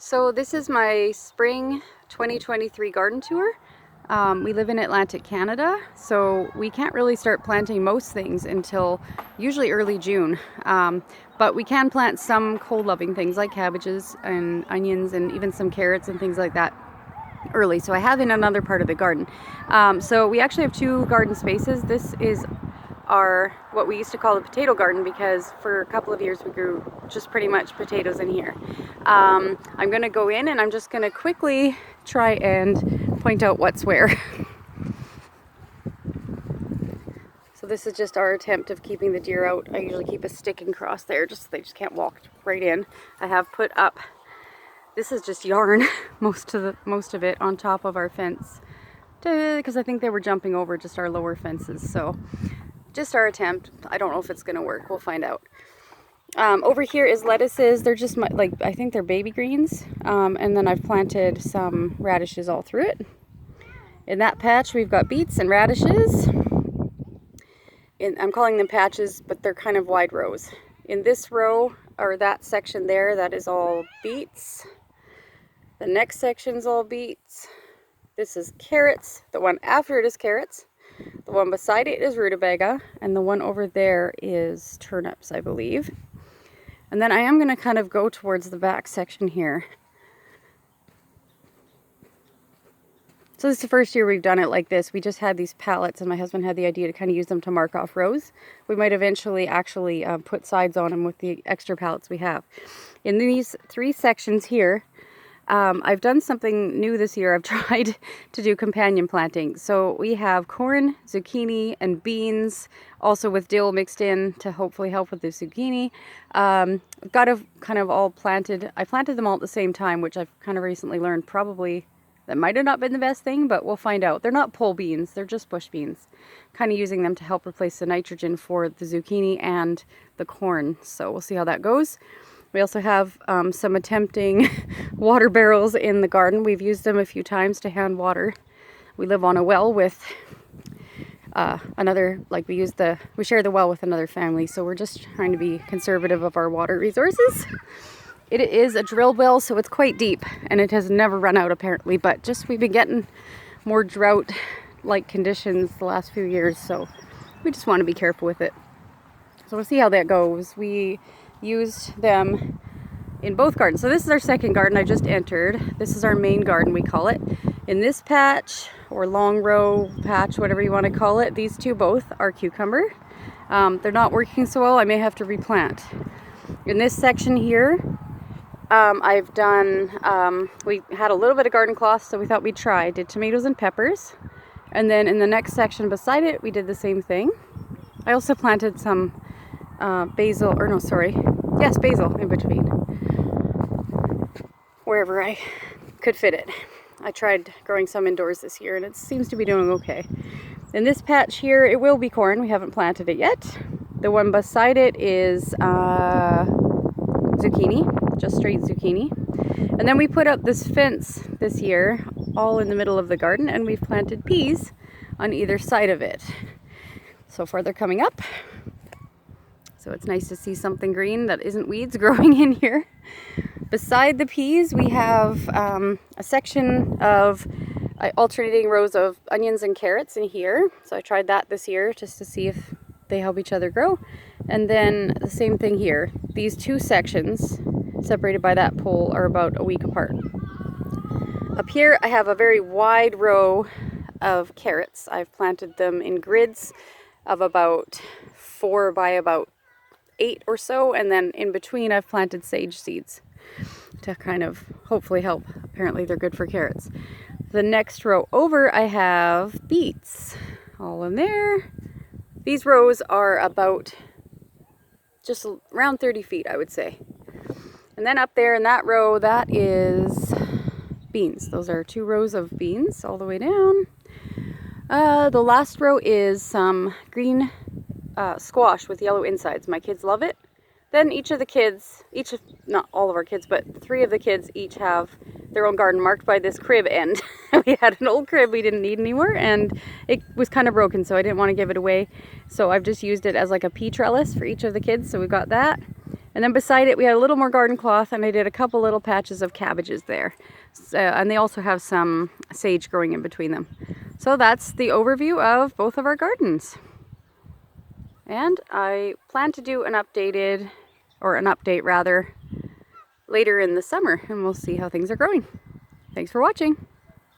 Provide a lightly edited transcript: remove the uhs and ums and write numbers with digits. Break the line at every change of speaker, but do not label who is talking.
So this is my spring 2023 garden tour. We live in Atlantic Canada, so we can't really start planting most things until usually early June. But we can plant some cold-loving things like cabbages and onions and even some carrots and things like that early. So I have in another part of the garden. So we actually have two garden spaces. This is what we used to call the potato garden, because for a couple of years we grew just pretty much potatoes in here. I'm going to go in and I'm just going to quickly try and point out what's where. So this is just our attempt of keeping the deer out. I usually keep a stick and cross there just so they just can't walk right in. I have put up, this is just yarn, most of it on top of our fence, because I think they were jumping over just our lower fences. So just our attempt. I don't know if it's going to work. We'll find out. Over here is lettuces. They're just I think they're baby greens. And then I've planted some radishes all through it. In that patch we've got beets and radishes. I'm calling them patches, but they're kind of wide rows. In this row, or that section there, that is all beets. The next section's all beets. This is carrots. The one after it is carrots. The one beside it is rutabaga, and the one over there is turnips, I believe. And then I am going to kind of go towards the back section here. So this is the first year we've done it like this. We just had these pallets, and my husband had the idea to kind of use them to mark off rows. We might eventually actually put sides on them with the extra pallets we have. In these three sections here, I've done something new this year. I've tried to do companion planting. So we have corn, zucchini, and beans, also with dill mixed in to hopefully help with the zucchini. Got to kind of all planted. I planted them all at the same time, which I've kind of recently learned probably that might have not been the best thing, but we'll find out. They're not pole beans, they're just bush beans. Kind of using them to help replace the nitrogen for the zucchini and the corn. So we'll see how that goes. We also have some attempting water barrels in the garden. We've used them a few times to hand water. We live on a well with we share the well with another family, so we're just trying to be conservative of our water resources. It is a drill well, so it's quite deep, and it has never run out apparently, but just we've been getting more drought-like conditions the last few years, so we just want to be careful with it. So we'll see how that goes. We used them in both gardens. So this is our second garden I just entered. This is our main garden, we call it. In this patch, or long row patch, whatever you want to call it, these two both are cucumber. They're not working so well. I may have to replant. In this section here, I've done, we had a little bit of garden cloth, so we thought we'd try. Did tomatoes and peppers. And then in the next section beside it, we did the same thing. I also planted some basil in between, wherever I could fit it. I tried growing some indoors this year, and it seems to be doing okay. In this patch here, it will be corn. We haven't planted it yet. The one beside it is zucchini, just straight zucchini. And then we put up this fence this year, all in the middle of the garden, and we've planted peas on either side of it. So far they're coming up. So it's nice to see something green that isn't weeds growing in here. Beside the peas, we have a section of alternating rows of onions and carrots in here. So I tried that this year just to see if they help each other grow. And then the same thing here. These two sections, separated by that pole, are about a week apart. Up here, I have a very wide row of carrots. I've planted them in grids of about 4 by about 8 or so, and then in between I've planted sage seeds to kind of hopefully help. Apparently they're good for carrots. The next row over, I have beets all in there. These rows are about just around 30 feet, I would say. And then up there in that row, that is beans. Those are 2 rows of beans all the way down. The last row is some green squash with yellow insides. My kids love it. Then not all of our kids, but 3 of the kids each have their own garden marked by this crib end. We had an old crib we didn't need anymore, and it was kind of broken, so I didn't want to give it away. So I've just used it as like a pea trellis for each of the kids. So we've got that. And then beside it, we had a little more garden cloth, and I did a couple little patches of cabbages there. And they also have some sage growing in between them. So that's the overview of both of our gardens. And I plan to do an update rather, later in the summer, and we'll see how things are growing. Thanks for watching.